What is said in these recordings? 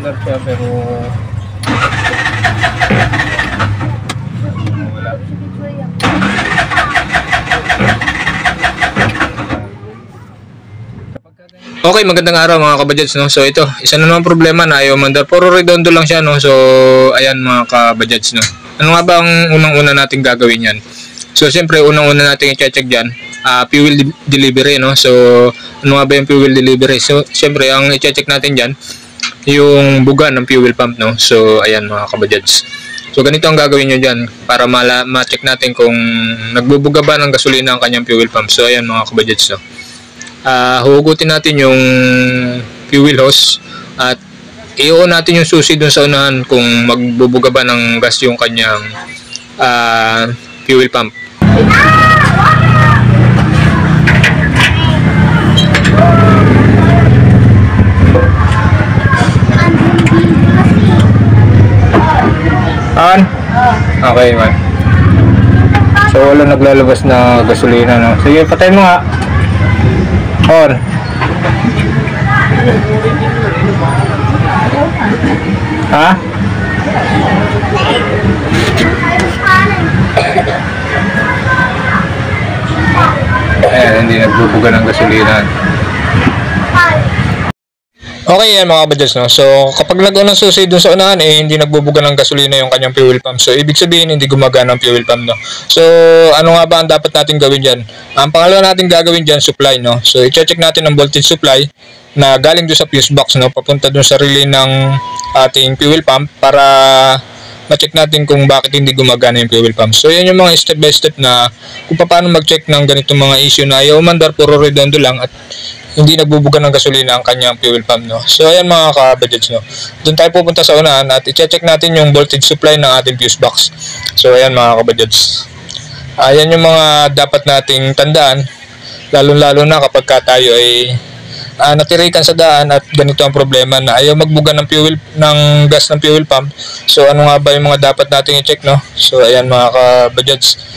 Umaandar siya pero wala. Okay, magandang araw mga kabadyats, no? So ito, isa na naman problema na ayaw mandar. Puro redondo lang siya, no? So ayan mga kabadyats, no? Ano nga ba ang unang-una nating gagawin yan? So siyempre, unang-una nating i-check dyan, fuel delivery, no? So ano nga ba yung fuel delivery? So siyempre, ang i-check natin dyan, yung buga ng fuel pump, no? So ayan mga kabadyats. So ganito ang gagawin nyo dyan para ma-check natin kung nagbubuga ba ng gasolina ang kanyang fuel pump. So ayan mga kabadyats, no? Huhugutin natin yung fuel hose at i-on natin yung susi dun sa unahan kung magbubuga ba ng gas yung kanyang fuel pump. On? Okay man. So wala naglalabas na gasolina, no? Sige, patay mo nga. On. Ha? Ayan, hindi nagbubuga ng gasolina. Okay yan mga kabadyats, no? So kapag nag-on ng susi dun sa unahan, hindi nagbubuga ng gasolina yung kanyang fuel pump. So ibig sabihin hindi gumagana ang fuel pump, no? So ano nga ba ang dapat natin gawin dyan? Ang pangalawa natin gagawin dyan, supply, no? So i-check natin ang voltage supply na galing dun sa fuse box, no? Papunta dun sa relay ng ating fuel pump para ma-check natin kung bakit hindi gumagana yung fuel pump. So yan yung mga step by step na kung paano mag-check ng ganitong mga issue na ayaw umandar, puro redondo lang at hindi nagbubuga ng gasolina ang kanyang fuel pump, no? So ayan mga kabadyats, no? Doon tayo pupunta sa unahan at i-check natin yung voltage supply ng ating fuse box. So ayan mga kabadyats. Ayan yung mga dapat nating tandaan, lalo-lalo na kapag tayo ay natirikan sa daan at ganito ang problema na ayaw magbuga ng gas ng fuel pump. So ano nga ba yung mga dapat nating i-check, no? So ayan mga kabadyats.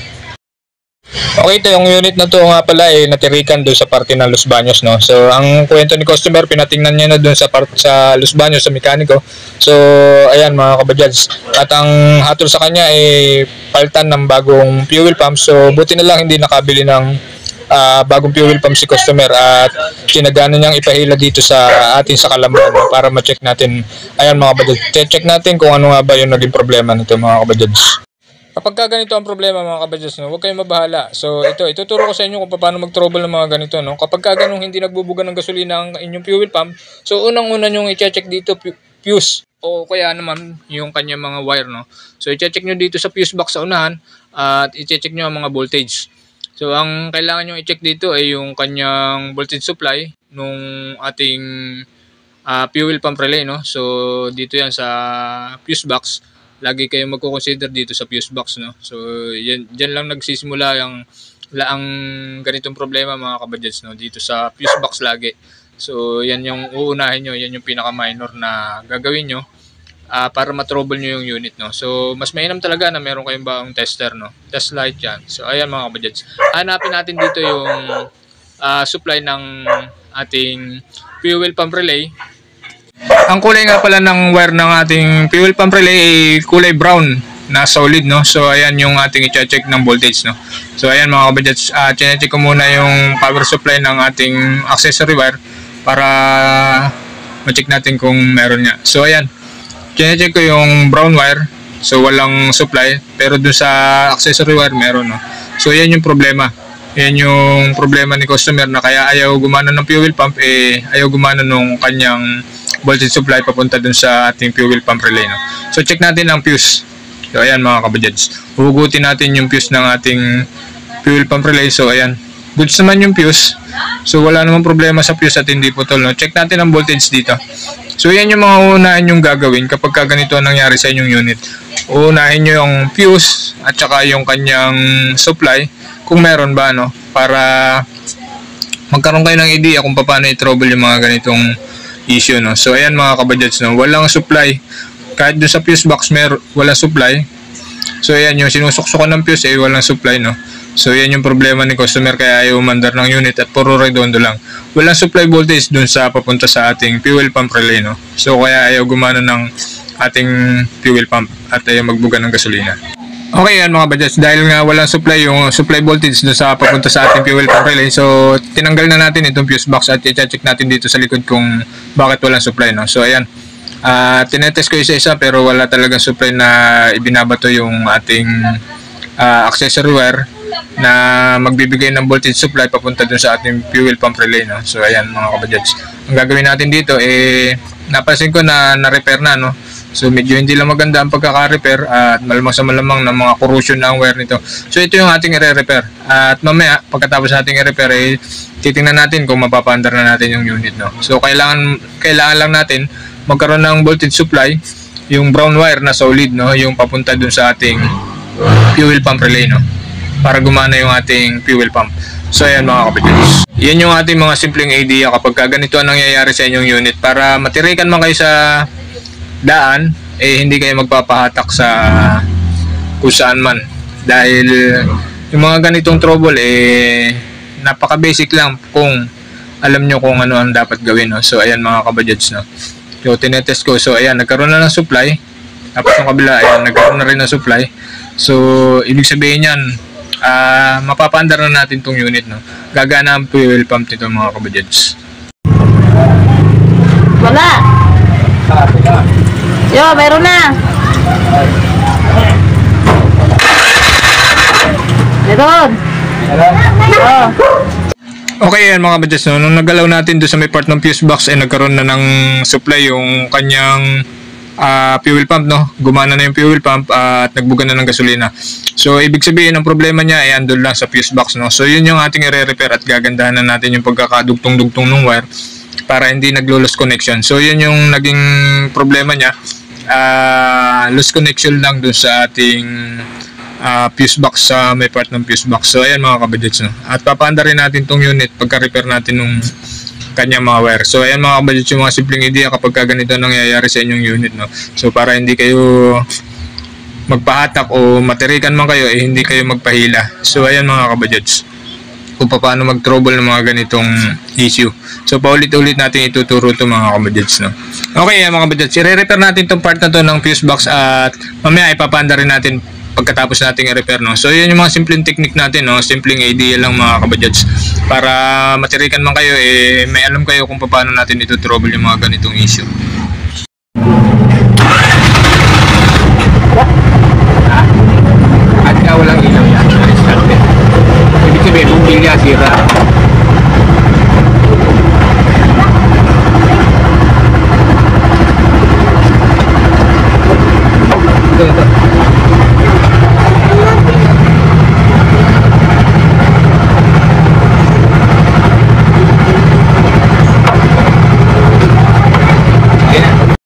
Okay, ito yung unit na to nga pala natirikan doon sa parte ng Los Baños, no? So ang kwento ni customer, pinatingnan niya na doon sa Los Baños sa mekaniko. So ayan mga kabadyats, at ang hatol sa kanya palitan ng bagong fuel pump. So buti na lang hindi nakabili ng bagong fuel pump si customer at kinagano niyang ipahila dito sa atin sa Kalamban, no? Para ma-check natin. Ayan mga kabadyats, check natin kung ano nga ba yung naging problema nito mga kabadyats. Kapag ganito ang problema mga kabadyats, no, huwag kayong mabahala. So ituturo ko sa inyo kung paano mag-trouble ng mga ganito, no. Kapag ganun hindi nagbubuga ng gasolina ang inyong fuel pump, so unang-una nyo i-check dito fuse o kaya naman yung kanya mga wire, no. So i-check nyo dito sa fuse box sa unahan at i-check nyo ang mga voltage. So ang kailangan nyo i-check dito ay yung kanyang voltage supply nung ating fuel pump relay, no. So dito yan sa fuse box. Lagi kayong magko-consider dito sa fuse box, no. So diyan lang nagsisimula ang ganitong problema mga kabadyats, no, dito sa fuse box lagi. So yan yung uunahin nyo, yan yung pinaka-minor na gagawin nyo para ma-trouble nyo yung unit, no. So mas mainam talaga na meron kayong baong tester, no, test light yan. So ayan mga kabadyats, hanapin natin dito yung supply ng ating fuel pump relay. Ang kulay nga pala ng wire ng ating fuel pump relay ay kulay brown na solid, no. So ayan yung ating i-check ng voltage, no. So ayan mga kabadyats, check ko muna yung power supply ng ating accessory wire para ma-check natin kung meron niya. So ayan, check ko yung brown wire, so walang supply, pero doon sa accessory wire meron, no. So ayan yung problema. Yan yung problema ni customer na kaya ayaw gumana ng fuel pump, ayaw gumana nung kanyang voltage supply papunta dun sa ating fuel pump relay, no? So check natin ang fuse. So ayan mga kabadyats, hugutin natin yung fuse ng ating fuel pump relay. So ayan, goods naman yung fuse. So wala namang problema sa fuse at hindi putol, no? Check natin ang voltage dito. So yan yung mga uunahin yung gagawin kapag ganito nangyari sa inyong unit. Uunahin nyo yung fuse at saka yung kanyang supply kung meron ba, no? Para magkaroon kayo ng idea kung paano i-trouble yung mga ganitong issue, no. So ayan mga kabadyats, no, walang supply kahit doon sa fuse box walang supply. So ayan yung sinusuksukan ng fuse walang supply, no. So yan yung problema ni customer kaya ayaw umandar ng unit at puro redondo lang. Walang supply voltage dun sa papunta sa ating fuel pump relay, no? So kaya ayaw gumana ng ating fuel pump at ayaw magbuga ng gasolina. Okay yan mga budgets, dahil nga walang supply yung supply voltage dun sa papunta sa ating fuel pump relay, so tinanggal na natin itong fuse box at i-check natin dito sa likod kung bakit walang supply, no? So ayan, tinetest ko isa-isa pero wala talagang supply na ibinabato yung ating accessory wire na magbibigay ng voltage supply papunta dun sa ating fuel pump relay, no? So ayan mga kabadgets, ang gagawin natin dito napansin ko na na-repair na, no? So medyo hindi lang maganda ang pagkaka-repair at malamang sa malamang ng mga corrosion na ang wire nito. So ito yung ating i-repair at mamaya pagkatapos nating i-repair titingnan natin kung mapapandar na natin yung unit, no? So kailangan lang natin magkaroon ng voltage supply, yung brown wire na solid, no, yung papunta dun sa ating fuel pump relay, no, para gumana yung ating fuel pump. So ayan mga kapatid, yan yung ating mga simpleng idea kapag ganito ang nangyayari sa inyong unit, para matirikan man kayo sa daan, hindi kayo magpapahatak sa kung saan man, dahil yung mga ganitong trouble napaka basic lang kung alam nyo kung ano ang dapat gawin, no? So ayan mga kabadgets, no, so tinetest ko, so ayan nagkaroon na ng supply, tapos yung kabila ayan nagkaroon na rin ng supply. So ibig sabihin yan, mapapandar na natin tong unit, no, gagana ang fuel pump nito mga kabadgets. Wala. Yo, meron na. Meron. Oh. Okay yan mga kabadgets, no, nung nagalaw natin doon sa may part ng fuse box nagkaroon na ng supply yung kanyang fuel pump, no, gumana na yung fuel pump at nagbuga na ng gasolina. So ibig sabihin ang problema niya ay andun lang sa fuse box, no. So yun yung ating i-repair at gagandahan na natin yung pagkakadugtong-dugtong ng wire para hindi naglo-loss connection. So yun yung naging problema niya, loss connection lang dun sa ating fuse box, sa may part ng fuse box. So ayan mga kabadgets, no, at papaanda rin natin tong unit pagka-repair natin nung kanya mga wire. So ayan mga kabadgets, yung mga simpleng idea kapag ganito nangyayari sa inyong unit, no. So para hindi kayo magpahatak o matirikan man kayo, hindi kayo magpahila. So ayan mga kabadgets, kung paano mag-trouble ng mga ganitong issue. So paulit-ulit natin ituturo ito mga kabadgets, no. Okay mga kabadgets, i-repair natin itong part na to ng fuse box at mamaya ipapanda rin natin pagkatapos nating i-repair, no. So yun yung mga simpleng technique natin, no, simpleng idea lang mga kabadgets, para matirikan man kayo may alam kayo kung paano natin ito trouble yung mga ganitong issue.